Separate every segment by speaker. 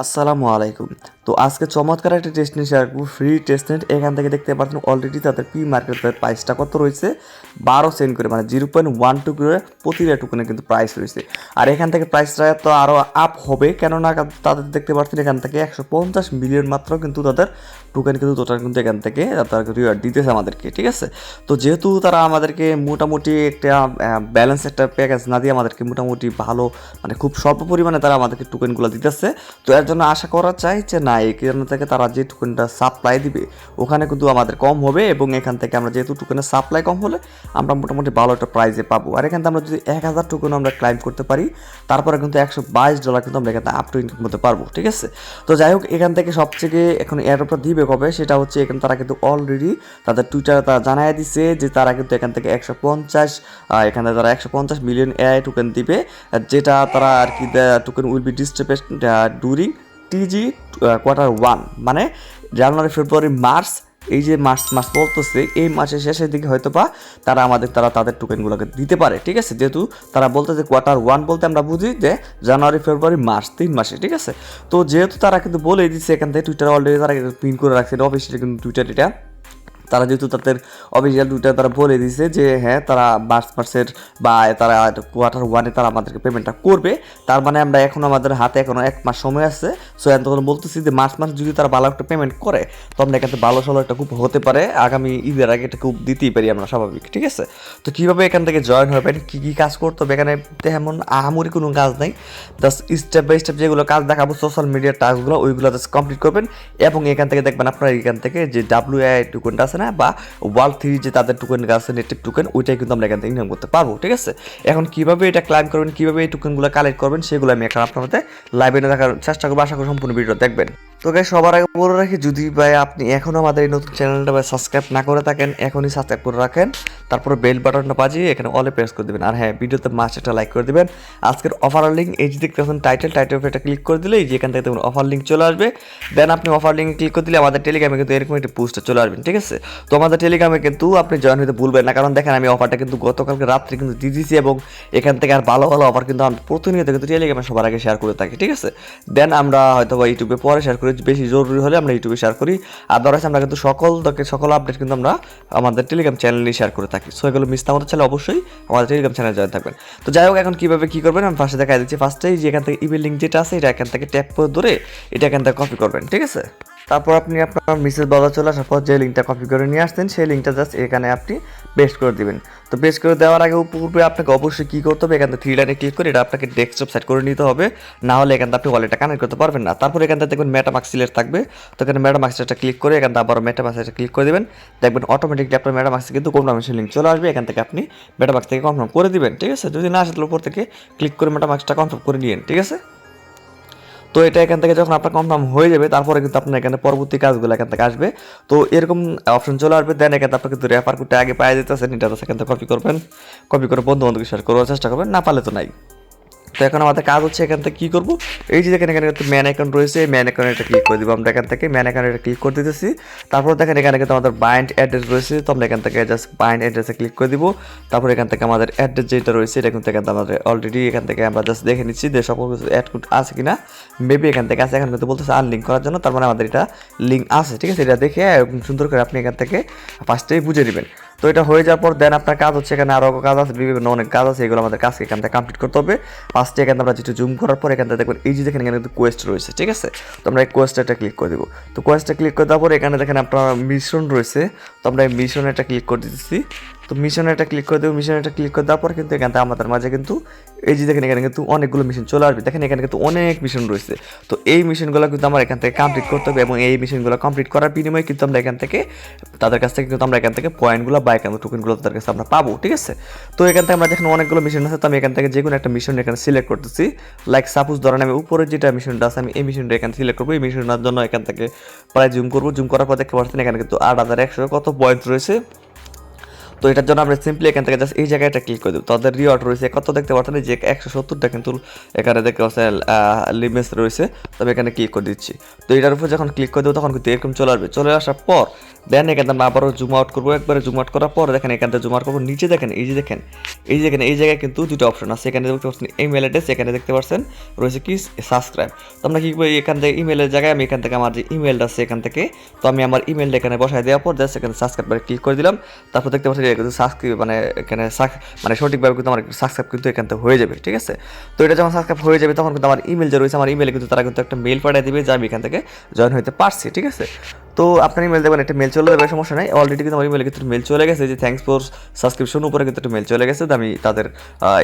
Speaker 1: আসসালামু আলাইকুম। তো আজকে চমৎকার একটা টেস্টনেট শেয়ার করব, ফ্রি টেস্টনেট। এখান থেকে দেখতে পাচ্ছেন অলরেডি তাদের পি মার্কেটের প্রাইসটা কত রয়েছে, 12 সেন্ট করে, মানে 0.12 করে প্রতিটা টোকেনে কিন্তু প্রাইস রয়েছে। আর এখান থেকে প্রাইসটা তো আরও আপ হবে, কেননা তাদের দেখতে পাচ্ছেন এখান থেকে 150 মিলিয়ন মাত্র কিন্তু তাদের টোকেন কিন্তু টোটাল কিন্তু এখান থেকে তারা রিওয়ার্ড দিতেছে আমাদেরকে, ঠিক আছে। তো যেহেতু তারা আমাদেরকে মোটামুটি একটা ব্যালেন্স একটা প্যাকেজ না দিয়ে আমাদেরকে মোটামুটি ভালো, মানে খুব স্বল্প পরিমাণে তারা আমাদেরকে টোকেনগুলো দিতেছে। তো এর জন্য আশা করা চাই যে না, এখান থেকে তারা যে টোকেনটা সাপ্লাই দিবে ওখানে কিন্তু আমাদের কম হবে, এবং এখান থেকে আমরা যেহেতু টোকেনের সাপ্লাই কম হলে আমরা মোটামুটি ভালো একটা প্রাইজে পাবো। আর এখান থেকে আমরা যদি 1000 টোকেন আমরা ক্লাইম করতে পারি, তারপরে কিন্তু $122 কিন্তু আমরা এখানে আপ টু ইনকাম করতে পারবো, ঠিক আছে। তো যাই হোক, এখান থেকে সবথেকে এখন এয়ারড্রপটা দিবে কবে, সেটা হচ্ছে এখানে তারা কিন্তু অলরেডি তাদের টুইটারে তারা জানাই দিছে যে তারা কিন্তু এখান থেকে 150 এখানে তারা 150 মিলিয়ন এআই টোকেন দিবে, যেটা তারা আর কি token will be distributed during টিজি quarter 1, মানে জানুয়ারি ফেব্রুয়ারি মার্চ। এই যে মার্চ মাস বলতেছে, এই মাসের শেষের দিকে হয়তো বা তারা তাদের টোকেনগুলোকে দিতে পারে, ঠিক আছে। যেহেতু তারা বলতেছে কোয়ার্টার 1 বলতে আমরা বুঝি যে জানুয়ারি ফেব্রুয়ারি মার্চ 3 মাসে, ঠিক আছে। তো যেহেতু তারা কিন্তু বলে দিচ্ছে এখান থেকে, টুইটারে অলরেডি তারা পিন করে রাখছে, অফিসিয়ালি কিন্তু টুইটার এটা তারা যেহেতু তাদের অফিসিয়াল টুইটার তারা বলে দিছে যে হ্যাঁ তারা মার্চের বা তারা কোয়ার্টার 1 তারা আমাদেরকে পেমেন্টটা করবে। তার মানে আমরা এখন আমাদের হাতে এখনো 1 মাস সময় আছে। সো তখন বলতেছি যে মার্চ মাস যদি তারা ভালো একটা পেমেন্ট করে, তো আমরা এখান থেকে ভালো সলো একটা খুব হতে পারে, আগামী ঈদের আগে এটা খুব দিতেই পারি আমরা, স্বাভাবিক, ঠিক আছে। তো কীভাবে এখান থেকে জয়েন হবেন, কী কী কাজ করতে হবে, এখানে তেমন আহামরি কোনো কাজ নেই। জাস্ট স্টেপ বাই স্টেপ যেগুলো কাজ দেখাবো সোশ্যাল মিডিয়ার টাস্কগুলো, ওইগুলো জাস্ট কমপ্লিট করবেন। এবং এখান থেকে দেখবেন আপনারা এখান থেকে যে WAI টোকেনটা আছে না, বা ওয়াল3 যে তাদের টোকেন আছে নেটিভ টোকেন, ওইটাই কিন্তু আমরা এখান থেকে ইনকাম করতে পারবো, ঠিক আছে। এখন কীভাবে এটা ক্লাইম করবেন, কীভাবে এই টোকেনগুলো কালেক্ট করবেন, সেগুলো আমি এখন আপনাদের লাইভে দেখার চেষ্টা করবো। আশা করি সম্পূর্ণ ভিডিও দেখবেন। তো গাইস, সবার আগে বলে রাখি, যদি ভাই আপনি এখনও আমাদের এই নতুন চ্যানেলটা সাবস্ক্রাইব না করে থাকেন, এখনই সাবস্ক্রাইব করে রাখেন, তারপরে বেল বাটনটা বাজিয়ে এখানে অলে প্রেস করে দেবেন। আর হ্যাঁ, ভিডিওতে মাস্ট একটা লাইক করে দেবেন। আজকের অফার লিঙ্ক এই যে দেখতে পাচ্ছেন টাইটেল এটা ক্লিক করে দিলে এই যে এখান থেকে দেখুন অফার লিঙ্ক চলে আসবে। দেন আপনি অফার লিঙ্ক ক্লিক করে দিলে আমাদের টেলিগ্রামে কিন্তু এরকম একটা পোস্টে চলে আসবেন, ঠিক আছে। তো আমাদের টেলিগ্রামে কিন্তু আপনি জয়েন হতে ভুলবেন না, কারণ দেখেন আমি অফারটা কিন্তু গতকালকে রাত্রে কিন্তু দিয়ে দিয়েছি, এবং এখান থেকে আর ভালো ভালো অফার কিন্তু আমরা প্রতিনিয়ত কিন্তু টেলিগ্রামে সবার আগে শেয়ার করে থাকি, ঠিক আছে। দেন আমরা হয়তো বা ইউটিউবে পরে শেয়ার করি, বেশি জরুরি হলে আমরা ইউটিউবে শেয়ার করি। আদারওয়াইজ আমরা কিন্তু সকল আপডেট কিন্তু আমরা আমাদের টেলিগ্রাম চ্যানেলে শেয়ার করে থাকি। সো এগুলো মিস না হতে চাইলে অবশ্যই আমাদের টেলিগ্রাম চ্যানেলে জয়েন থাকবেন। তো যাই হোক, এখন কীভাবে কী করবেন আমি ফার্স্টে দেখা দিচ্ছি। ফার্স্টেই যে এখান থেকে ইমেল লিঙ্ক যেটা আছে, এটা এখান থেকে ট্যাপ করে ধরে এটা এখান থেকে কপি করবেন, ঠিক আছে। তারপর আপনি আপনার মিসেস বলা চলে আসার পর যে লিঙ্কটা কপি করে নিয়ে আসতেন, সেই লিঙ্কটা জাস্ট এখানে আপনি পেস্ট করে দিবেন। তো পেস্ট করে দেওয়ার আগে পূর্বে আপনাকে অবশ্যই কী করতে হবে, এখান থেকে 3 লাইনে ক্লিক করে এটা আপনাকে ডেস্কটপ সেট করে নিতে হবে, না হলে এখান থেকে আপনি ওয়ালেটটা কানেক্ট করতে পারবেন না। তারপর এখান থেকে দেখবেন মেটামাস্ক সিলেক্ট থাকবে, তো এখানে মেটামাস্কটা ক্লিক করে এখান থেকে আবার মেটামাস্কটা ক্লিক করে দেবেন। দেখবেন অটোমেটিকলি আপনার মেটামাস্কে কিন্তু কনফার্মেশন লিঙ্ক চলে আসবে, এখান থেকে আপনি মেটামাস্ক থেকে কনফার্ম করে দিবেন, ঠিক আছে। যদি না আসে তাহলে উপর থেকে ক্লিক করে মেটামাস্কটা কনফার্ম করে নিন, ঠিক আছে। তো এটা এখান থেকে যখন আপনার কনফার্ম হয়ে যাবে, তারপরে কিন্তু আপনার এখানে পরবর্তী কাজগুলো এখান থেকে আসবে। তো এরকম অপশন চলে আসবে। দেন এখানে আপনার কিন্তু রেফার কোডটা আগে পাই যেতেছেন, এটা তো সেখান থেকে কপি করবেন, কপি করে বন্ধু বান্ধবকে শেয়ার করার চেষ্টা করবেন, না পারলে তো নাই। তো এখন আমাদের কাজ হচ্ছে এখান থেকে কী করবো, এই যে দেখেন এখানে কিন্তু ম্যান অ্যাকাউন্ট রয়েছে, ম্যান অ্যাকাউন্ট এটা ক্লিক করে দিব আমরা, এখান থেকে ম্যান অ্যাকাউন্ট এটা ক্লিক করে দিতেছি। তারপর দেখেন এখানে কিন্তু আমাদের বাইন্ড অ্যাড্রেস রয়েছে, তো আমরা এখান থেকে জাস্ট বাইন্ড অ্যাড্রেসে ক্লিক করে দিব। তারপর এখান থেকে আমাদের অ্যাড্রেস যেটা রয়েছে এটা কিন্তু এখান থেকে আমাদের অলরেডি এখান থেকে আমরা জাস্ট দেখে নিচ্ছি যে সকল কিছু অ্যাড আছে কিনা, মেবি এখান থেকে আছে। এখন কিন্তু বলতেছে আনলিঙ্ক করার জন্য, তার মানে আমাদের এটা লিঙ্ক আছে, ঠিক আছে। এটা দেখে সুন্দর করে আপনি এখান থেকে ফার্স্টেই বুঝে নেবেন। তো এটা হয়ে যাওয়ার পর দেন আপনার কাজ হচ্ছে, এখানে আরও কাজ আছে, বিভিন্ন অনেক কাজ আছে, এগুলো আমাদের কাজকে এখান থেকে কমপ্লিট করতে হবে। ফার্স্টে এখান থেকে আমরা যেটা জুম করার পর এখান থেকে দেখবেন এই যে দেখেন এখানে কিন্তু কোয়েস্ট রয়েছে, ঠিক আছে। তো আমরা এই কোয়েস্টটা ক্লিক করে দেবো। তো কোয়েস্টটা ক্লিক করে দেওয়ার পর এখানে দেখেন আপনার মিশন রয়েছে, তো আমরা এই মিশন এটা ক্লিক করে দিতেছি। তো মিশন এটা ক্লিক করে দেবো। মিশন এটা ক্লিক করে দেওয়ার পর কিন্তু এখান থেকে আমাদের মাঝে কিন্তু এই যে দেখেন এখানে কিন্তু অনেকগুলো মিশন চলে আসবে, দেখেন এখানে কিন্তু অনেক মিশন রয়েছে। তো এই মিশনগুলো কিন্তু আমরা এখান থেকে কমপ্লিট করতে হবে, এবং এই মিশনগুলো কমপ্লিট করার বিনিময়ে কিন্তু আমরা এখান থেকে তাদের কাছ থেকে কিন্তু আমরা এখান থেকে পয়েন্টগুলো বা এখান টোকেনগুলো তাদের কাছে আমরা পাবো, ঠিক আছে। তো এখান থেকে আমরা দেখেন অনেকগুলো মিশন আছে, তো আমি এখান থেকে যে কোনো একটা মিশন এখানে সিলেক্ট করতেছি। লাইক সাপোজ ধরেন আমি উপরে যেটা মিশনটা আছে আমি এই মিশনটা এখানে সিলেক্ট করবো। এই মিশনটার জন্য এখান থেকে প্রায় জুম করবো, জুম করার পর দেখতে পাচ্ছেন এখানে কিন্তু 8100 কত পয়েন্ট রয়েছে। তো তো এটার জন্য আমরা সিম্পলি এখান থেকে জাস্ট এই জায়গাটা ক্লিক করে দেবো। তাদের রিওয়ার্ড রয়েছে কত দেখতে পাচ্ছেন যে 170টা কিন্তু এখানে দেখতে পাচ্ছেন লিমিটস রয়েছে। তবে এখানে ক্লিক করে দিচ্ছি। তো এটার উপর যখন ক্লিক করে দেবো তখন কিন্তু এরকম চলে আসবে। চলে আসার পর দেন এখানে আমরা আবারও জুম আউট করবো, একবারে জুম আউট করার পর দেখেন এখান থেকে জুম আউট করবো, নিচে দেখেন এই যে দেখেন এই জায়গায় কিন্তু দুটো অপশন আছে। এখানে দেখতে পাচ্ছেন ইমেল অ্যাড্রেস, এখানে দেখতে পাচ্ছেন রয়েছে কি সাবস্ক্রাইব। তো আমরা কি করবো এখান থেকে ইমেলের জায়গায় আমি এখান থেকে আমার যে ইমেলটা আছে এখান থেকে, তো আমি আমার ইমেলটা এখানে বসাই দেওয়ার পর জাস্ট এখানে সাবস্ক্রাইব করে ক্লিক করে দিলাম। তারপর দেখতে পাচ্ছি কিন্তু সাবস্ক্রাইব মানে এখানে মানে সঠিকভাবে কিন্তু আমার সাবস্ক্রাইব কিন্তু এখান থেকে হয়ে যাবে, ঠিক আছে। তো এটা যখন সাবস্ক্রাইব হয়ে যাবে তখন কিন্তু আমার ইমেল যে রয়েছে আমার ইমেলে কিন্তু তারা কিন্তু একটা মেল পাঠিয়ে দিবে যে আমি এখান থেকে জয়েন হতে পারছি, ঠিক আছে। তো আপনার ইমেল দেবেন, একটা মেল চলে যাবে, সমস্যা নাই। অলরেডি কিন্তু আমার ইমেলে কিন্তু মেল চলে গেছে যে থ্যাঙ্কস ফর সাবস্ক্রিপশন, উপরে কিন্তু একটা মেল চলে গেছে। আমি তাদের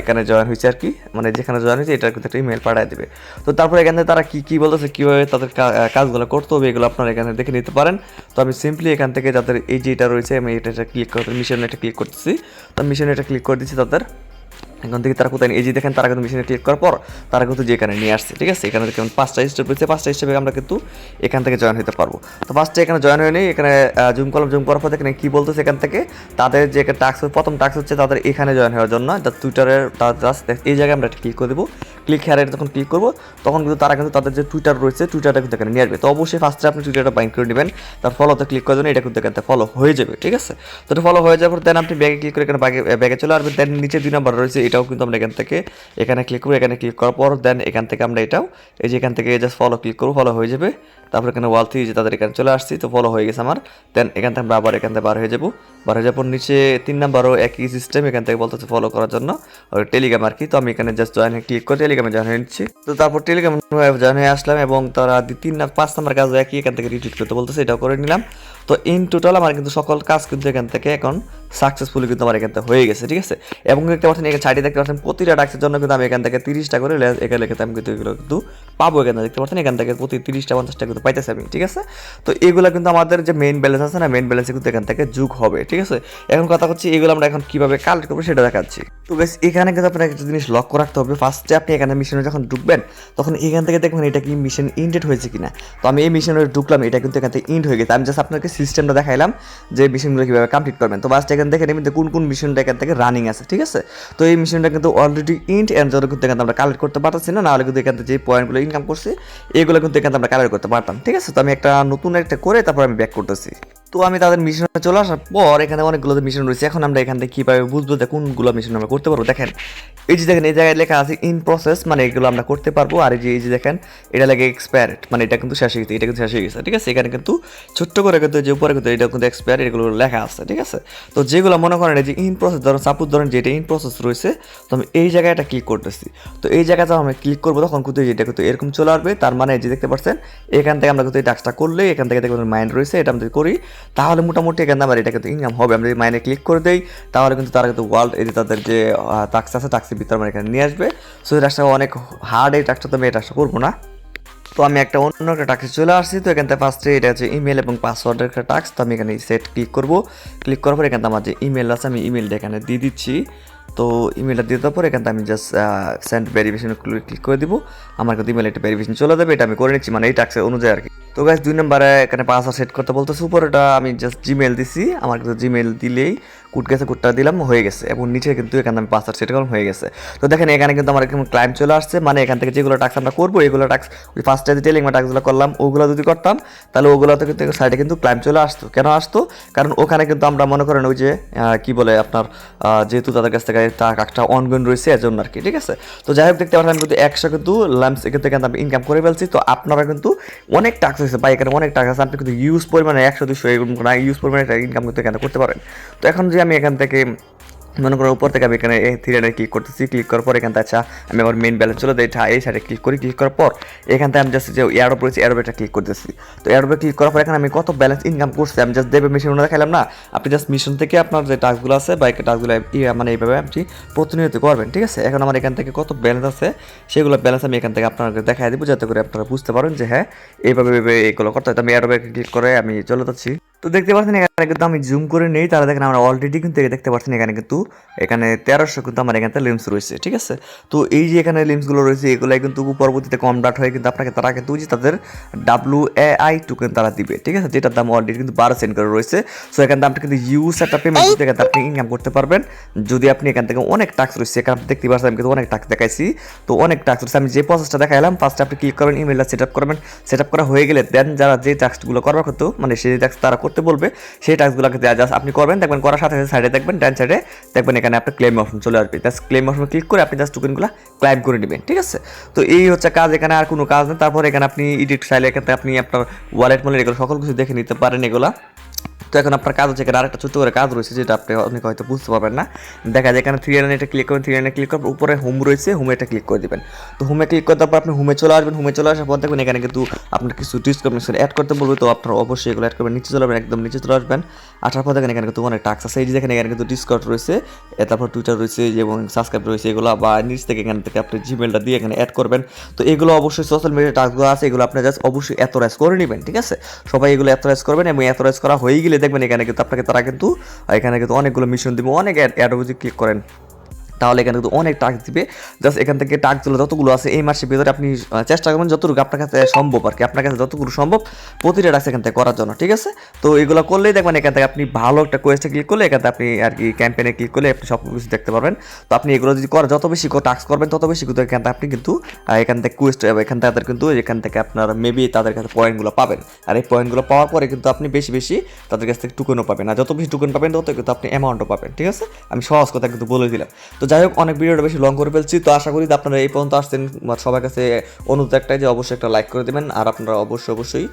Speaker 1: এখানে জয়েন হয়েছে আর কি, মানে যেখানে জয়েন হয়েছে এটার কিন্তু একটা ইমেল পাঠিয়ে দেবে। তো তারপরে এখানে তারা কী বলতেছে, কীভাবে তাদের কাজগুলো করতে হবে এগুলো আপনারা এখানে দেখে নিতে পারেন। তো আমি সিম্পলি এখান থেকে যাদের এই যে এটা রয়েছে আমি এটা ক্লিক করতে মিশনে এটা ক্লিক করতেছি। তো মিশনে এটা ক্লিক করে দিচ্ছি তাদের। এখান থেকে তারা কোথায় এই যে দেখেন তারা কিন্তু মেশিনে ক্লিক করার পর তারা কিন্তু যে এখানে নিয়ে আসছে, ঠিক আছে। এখানে দেখেন 5টা স্টেপ রয়েছে, 5টা স্টেপে আমরা কিন্তু এখান থেকে জয়েন হতে পারবো। তো ফার্স্টে এখানে জয়েন হয়ে নেই, এখানে জুম করলাম, জুম করার পর দেখেন কী বলতেছে এখান থেকে তাদের যে টাস্ক, প্রথম টাস্ক হচ্ছে তাদের এখানে জয়েন হওয়ার জন্য টুইটারের জাস্ট এই জায়গায় আমরা ক্লিক করে দেবো। ক্লিক হেয়ারে যখন ক্লিক করবো তখন কিন্তু তারা কিন্তু তাদের যে টুইটার রয়েছে টুইটারটা কিন্তু এখানে নিয়ে আসবে। তো অবশ্যই ফার্স্টে আপনি টুইটারটা বাইন্ড করে নেবেন, তার ফলোতে ক্লিক করে দেবেন, এটা কিন্তু এখান থেকে ফলো হয়ে যাবে, ঠিক আছে। তো এটা ফলো হয়ে যাওয়ার পর দেন আপনি ব্যাগে ক্লিক করে এখানে ব্যাগে চলে আসবেন। দেন নিচে 2 নাম্বার রয়েছে, এটাও কিন্তু আমরা এখান থেকে এখানে ক্লিক করবো। এখানে ক্লিক করার পর দেন এখান থেকে আমরা এটাও এই যে এখান থেকে জাস্ট ফলো ক্লিক করবো, ফলো হয়ে যাবে। তারপর এখানে ওয়াল থ্রি যে তাদের এখানে চলে আসছি, তো ফলো হয়ে গেছে আমার। দেন এখান থেকে আমরা আবার এখান থেকে বার হয়ে যাবো। বার হয়ে যাওয়ার পর নিচে 3 নাম্বারও একই সিস্টেম, এখান থেকে বলতেছে ফলো করার জন্য টেলিগ্রাম আর কি। তো আমি এখানে জাস্ট জয়েন ক্লিক করে টেলিগ্রামে জয়েন হয়ে নিচ্ছি। তো তারপর টেলিগ্রাম জয়েন হয়ে আসলাম এবং তারা 5 নাম্বার কাজ একই এখান থেকে রিটুইট করতে বলতেছে, এটাও করে নিলাম। তো ইন টোটাল আমার কিন্তু সকল কাজ কিন্তু এখান থেকে এখন সাকসেসফুলি কিন্তু আমার এখান থেকে হয়ে গেছে, ঠিক আছে। এবং দেখতে পাচ্ছেন এখানে সাইডে দেখতে পাচ্ছেন প্রতিটা টাস্কের জন্য কিন্তু আমি এখান থেকে 30টা করে এখানে লেখাতে আমি কিন্তু এগুলো কিন্তু পাবো। এখানে দেখতে পাচ্ছেন এখান থেকে প্রতি 30টা 50টা কিন্তু পাইতেছে আমি, ঠিক আছে। তো এগুলো কিন্তু আমাদের যে মেইন ব্যালেন্স আছে না, মেইন ব্যালেন্সে কিন্তু এখান থেকে যোগ হবে, ঠিক আছে। এখন কথা হচ্ছে এগুলো আমরা এখন কিভাবে কালেক্ট করবো সেটা দেখাচ্ছি। তো বেশ এখানে কিন্তু আপনার একটা জিনিস লক্ষ্য রাখতে হবে। ফার্স্টে আপনি এখানে মিশনে যখন ঢুকবেন তখন এখান থেকে দেখবেন এটা কি মিশন ইন্ডেড হয়েছে কিনা। তো আমি এই মিশনে ঢুকলাম, এটা কিন্তু এখান থেকে ইন্ড হয়ে গেছে। আমি জাস্ট আপনাকে সিস্টেমটা দেখাইলাম যে মিশনগুলো কীভাবে কমপ্লিট করবেন। তো ফার্স্ট এখান থেকে নেবেন কোন মিশনটা এখান থেকে রানিং আছে, ঠিক আছে। তো এই মিশনটা কিন্তু অলরেডি ইন্ড এর জন্য কিন্তু এখানে আমরা কালেক্ট করতে পারতেছি না, নাহলে কিন্তু এখান থেকে যে পয়েন্টগুলো ইনকাম করছে এগুলো কিন্তু এখান থেকে আমরা কালেক্ট করতে পারতাম, ঠিক আছে। তো আমি একটা নতুন একটা করে তারপর আমি ব্যাক করতেছি। তো আমি তাদের মিশনে চলে আসার পর এখানে অনেকগুলো মিশন রয়েছে। এখন আমরা এখান থেকে কীভাবে বুঝবো যে কোনগুলো মিশন আমরা করতে পারবো। দেখেন এই যে দেখেন এই জায়গায় লেখা আছে ইন প্রসেস, মানে এগুলো আমরা করতে পারবো। আর এই যে দেখেন এটা লাগে এক্সপায়ার্ড, মানে এটা কিন্তু শেষ হয়ে গেছে, এটা কিন্তু শেষ হয়ে গেছে, ঠিক আছে। এখানে কিন্তু ছোট্ট করে কিন্তু যে উপরে কিন্তু এটা কিন্তু এক্সপায়ার এগুলো লেখা আছে, ঠিক আছে। তো যেগুলো মনে করেন যে ইন প্রসেস, ধরুন সাপোজ ধরেন যেটা ইন প্রসেস রয়েছে, তো আমি এই জায়গাটা ক্লিক করতেছি। তো এই জায়গাটা আমি ক্লিক করবো তখন কিন্তু এটা কিন্তু এরকম চলে আসবে। তার মানে যে দেখতে পাচ্ছেন এখান থেকে আমরা কিন্তু এই টাস্কটা করলে এখান থেকে দেখবেন মাইন্ড রয়েছে, এটা আমরা যদি করি তাহলে মোটামুটি এখানে আমার এটা কিন্তু ইনকাম হবে। আমরা যদি মাইনে ক্লিক করে দেই তাহলে কিন্তু তারা কিন্তু ওয়ার্ল্ড এই যে তাদের যে টাস্ক আছে টাস্কের ভিতরে আমার এখানে নিয়ে আসবে। সো এই টাস্কটা অনেক হার্ড, এই টাস্কটা তো আমি এই টাস্কটা করবো না। তো আমি একটা অন্য একটা টাস্কে চলে আসছি। তো এখান থেকে ফার্স্টে এটা হচ্ছে ইমেল এবং পাসওয়ার্ডের একটা টাস্ক। তো আমি এখানে সেট ক্লিক করবো। ক্লিক করার পর এখান থেকে আমার যে ইমেল আছে আমি ইমেলটা এখানে দিয়ে দিচ্ছি। তো ইমেলটা দিয়ে দেওয়ার পর এখান থেকে আমি জাস্ট সেন্ড ভেরিফিকেশন ক্লিক করে দিব। আমার কিন্তু ইমেল একটা ভেরিফিকেশন চলে যাবে, এটা আমি করে নিচ্ছি মানে এই টাস্কের অনুযায়ী আর কি। তো গাইস 2 নম্বরে এখানে পাসওয়ার্ড সেট করতে বলতেছে, উপরেটা আমি জাস্ট জিমেল দিছি। আমার কিন্তু জিমেল দিলেই কোড গেছে, কোডটা দিলাম হয়ে গেছে। এবং নিচে কিন্তু এখানে আমি পাসওয়ার্ড সেট করলাম হয়ে গেছে। তো দেখেন এখানে কিন্তু আমার এরকম ক্লাইম চলে আসছে, মানে এখান থেকে যেগুলো টাস্ক আমরা করবো এগুলো টাস্ক ওই ফার্স্টে যে টেলিং টাস্কগুলো করলাম ওগুলো যদি করতাম তাহলে ওগুলোতে কিন্তু সাইডে কিন্তু ক্লাইম চলে আসতো। কেন আসতো? কারণ ওখানে কিন্তু আমরা মনে করেন ওই যে কি বলে আপনার যেহেতু তাদের কাছ থেকে টাস্কটা অনগোয়িং রয়েছে এজন্য আর কি, ঠিক আছে। তো যাই হোক দেখতে পারেন আমি কিন্তু 100 কিন্তু লাম্পস এখান থেকে আমি ইনকাম করে ফেলছি। তো আপনারা কিন্তু অনেক টাস্ক হয়েছে বা এখানে অনেক টাস্ক আছে, আপনি কিন্তু ইউজ পরিমাণে 100-200 এরকম ইউজ পরিমাণে ইনকাম কিন্তু এখানে করতে পারেন। তো এখন যে আমি এখান থেকে মনে করো উপর থেকে আমি এখানে এই থ্রিডে ক্লিক করতেছি। ক্লিক করার পর এখান থেকে আচ্ছা আমি আমার মেইন ব্যালেন্স চলে দেয় এই সাইডে ক্লিক করি। ক্লিক করার পর এখান থেকে আমি জাস্ট যে এয়ারড্রপ রয়েছে এয়ারড্রপটা ক্লিক করতেছি। তো এয়ারড্রপে ক্লিক করার পর এখানে আমি কত ব্যালেন্স ইনকাম করছি আমি জাস্ট দেবে মিশন দেখালাম না। আপনি জাস্ট মিশন থেকে আপনার যে টাস্কগুলো আছে বা এই টাস্কগুলো মানে এইভাবে আপনি প্রতিনিয়ত করবেন, ঠিক আছে। এখন আমার এখান থেকে কত ব্যালেন্স আছে সেগুলো ব্যালেন্স আমি এখান থেকে আপনাকে দেখাই দেবো যাতে করে আপনারা বুঝতে পারেন যে হ্যাঁ এইভাবে এগুলো করতে হয়। আমি এয়ারড্রপে ক্লিক করে আমি চলে যাচ্ছি। তো দেখতে পাচ্ছেন এখানে কিন্তু আমি জুম করে নেই, তাহলে দেখেন আমরা অলরেডি কিন্তু দেখতে পাচ্ছেন এখানে কিন্তু এখানে 1300 কিন্তু আমার এখানে লিম্স রয়েছে, ঠিক আছে। তো এই যে এখানে লিম্সগুলো রয়েছে এগুলো কিন্তু পরবর্তীতে কনভার্ট হয়ে কিন্তু আপনাকে তারা কিন্তু তাদের WAI টোকেন তারা দিবে, ঠিক আছে, যেটার দাম অলরেডি কিন্তু 12 সেন্ট করে রয়েছে। সো এখান থেকে আপনি কিন্তু ইউজ একটা পেমেন্ট থেকে আপনি ইনকাম করতে পারবেন যদি আপনি এখান থেকে অনেক টাস্ক রয়েছে। এখানে দেখতে পাচ্ছেন আমি কিন্তু অনেক টাস্ক দেখাইছি, তো অনেক টাস্ক রয়েছে। আমি যে প্রসেসটা দেখাইলাম ফার্স্টে আপনি ক্লিক করবেন, ইমেলটা সেট আপ করবেন, সেট আপ করা হয়ে গেলে দেন যারা যে টাস্কগুলো করবার করতো মানে সেই টাস্ক তারা করতে বলবে সেই টাস্কগুলোকে জাস্ট আপনি করবেন, দেখবেন করার সাথে সাথে সাইডে দেখবেন ডান সাইডে দেখবেন এখানে আপনার ক্লেম অপশন চলে আসবে। জাস্ট ক্লেম অপশন ক্লিক করে আপনি জাস্ট টোকেনগুলো ক্লাইম করে নেবেন, ঠিক আছে। তো এই হচ্ছে কাজ, এখানে আর কোনো কাজ নেই। তারপর এখানে আপনি এডিট চাইলে এখানে আপনি আপনার ওয়ালেট মলে এগুলো সকল কিছু দেখে নিতে পারেন এগুলা। তো এখন আপনার কাজ হচ্ছে এখানে আরেকটা ছোট্ট করে কাজ রয়েছে যেটা আপনি অনেকে হয়তো বুঝতে পারবেন না। দেখা যায় এখানে 3 লাইনে এটা ক্লিক করেন, 3 লাইনে ক্লিক করার উপরে হোম রয়েছে, হোমে এটা ক্লিক করে দিবেন। তো হোমে ক্লিক করার পর আপনি হোমে চলে আসবেন, হোমে চলে আসার পর দেখবেন এখানে কিন্তু আপনার কিছু ডিসক্রিপশন অ্যাড করতে বলবে, তো আপনারা অবশ্যই এগুলো অ্যাড করবেন। নিচে চলে আসবেন, একদম নিচে চলে আসবেন, আসার পর দেখেন এখানে কিন্তু অনেক টাস্ক আছে। এই যে দেখেন এখানে কিন্তু ডিসকর্ড রয়েছে, তারপর টুইটার রয়েছে এবং সাবস্ক্রাইব রয়েছে এগুলো, বা নিচ থেকে এখান থেকে আপনি জিমেলটা দিয়ে এখানে অ্যাড করবেন। তো এগুলো অবশ্যই সোশ্যাল মিডিয়া টাস্কগুলো আছে, এগুলো আপনি জাস্ট অবশ্যই অথরাইজ করে নেবেন, ঠিক আছে। সবাই এগুলো অথরাইজ করবেন এবং অথরাইজ করা হয়ে গেলে দেখবেন এখানে কিন্তু আপনাকে তারা কিন্তু এখানে কিন্তু অনেকগুলো মিশন দিবে, অনেক অ্যাড যদি ক্লিক করেন তাহলে এখানে কিন্তু অনেক টাস্ক দিবে। জাস্ট এখান থেকে টাস্কগুলো যতগুলো আছে এই মাসের ভিতরে আপনি চেষ্টা করবেন যতটুকু আপনার কাছে সম্ভব আর কি, আপনার কাছে যতটুকু সম্ভব প্রতিটা টাস্ক এখান থেকে করার জন্য, ঠিক আছে। তো এগুলো করলেই দেখবেন এখান থেকে আপনি ভালো একটা কোয়েস্টে ক্লিক করলে এখান থেকে আপনি আর কি ক্যাম্পেইনে ক্লিক করলে আপনি সব কিছু দেখতে পারবেন। তো আপনি এগুলো যদি যত বেশি টাস্ক করবেন তত বেশি কিন্তু এখান থেকে আপনি কিন্তু এখান থেকে কোয়েস্ট এখান থেকে তাদের কিন্তু এখান থেকে আপনার মেবি তাদের কাছে পয়েন্টগুলো পাবেন, আর এই পয়েন্টগুলো পাওয়ার পরে কিন্তু আপনি বেশি বেশি তাদের কাছ থেকে টোকেনও পাবেন, আর যত বেশি টোকেন পাবেন তত কিন্তু আপনি অ্যামাউন্টও পাবেন, ঠিক আছে। আমি সহজ কথা কিন্তু বলে দিলাম। তো যাই হোক, অনেক ভিডিওটা বেশি লং করে ফেলছি, তো আশা করি আপনারা এই পর্যন্ত আসছেন। সবার কাছে অনুরোধ একটাই যে অবশ্যই একটা লাইক করে দেবেন, আর আপনারা অবশ্যই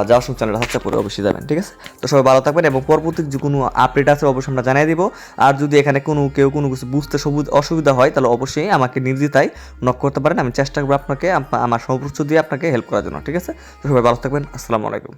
Speaker 1: যাওয়ার সময় চ্যানেলটা সাবস্ক্রাইব করে অবশ্যই যাবেন, ঠিক আছে। তো সবাই ভালো থাকবেন এবং পরবর্তী যে কোনো আপডেট আছে অবশ্যই আমরা জানিয়ে দিব। আর যদি এখানে কেউ কোনো কিছু বুঝতে অসুবিধা হয় তাহলে অবশ্যই আমাকে নির্দ্বিধায় নক করতে পারেন, আমি চেষ্টা করবো আপনাকে আমার সর্বোচ্চ দিয়ে আপনাকে হেল্প করার জন্য, ঠিক আছে। তো সবাই ভালো থাকবেন, আসসালামু আলাইকুম।